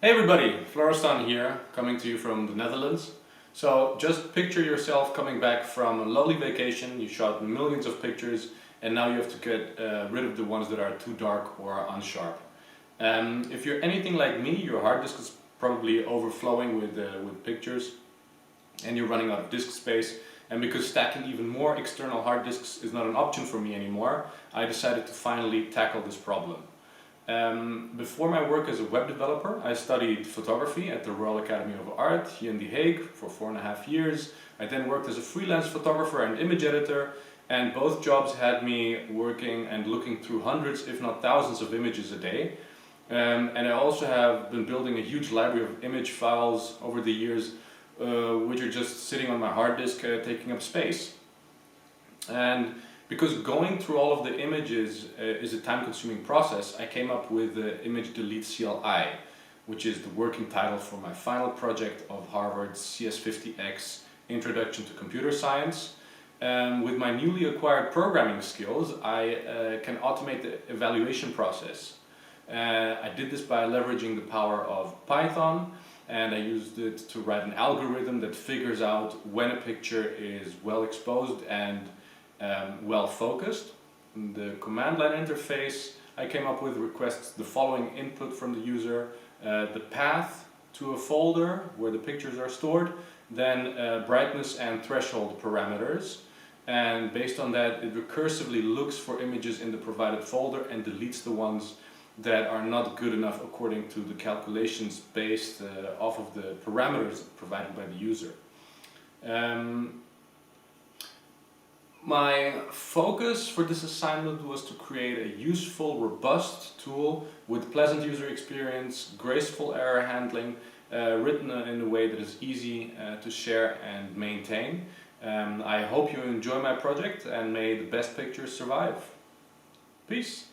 Hey everybody, Floristan here, coming to you from the Netherlands. So just picture yourself coming back from a lovely vacation. You shot millions of pictures and now you have to get rid of the ones that are too dark or unsharp. If you're anything like me, your hard disk is probably overflowing with pictures and you're running out of disk space. And because stacking even more external hard disks is not an option for me anymore, I decided to finally tackle this problem. Before my work as a web developer, I studied photography at the Royal Academy of Art here in The Hague for 4.5 years. I then worked as a freelance photographer and image editor, and both jobs had me working and looking through hundreds, if not thousands, of images a day. And I also have been building a huge library of image files over the years, which are just sitting on my hard disk taking up space. And because going through all of the images is a time-consuming process, I came up with the IMAGE-DELETE CLI, which is the working title for my final project of Harvard's CS50X Introduction to Computer Science. With my newly acquired programming skills, I can automate the evaluation process. I did this by leveraging the power of Python, and I used it to write an algorithm that figures out when a picture is well exposed and well focused. In the command line interface, I came up with requests the following input from the user: the path to a folder where the pictures are stored, then brightness and threshold parameters, and based on that it recursively looks for images in the provided folder and deletes the ones that are not good enough according to the calculations based off of the parameters provided by the user. My focus for this assignment was to create a useful, robust tool with pleasant user experience, graceful error handling, written in a way that is easy to share and maintain. I hope you enjoy my project and may the best pictures survive. Peace!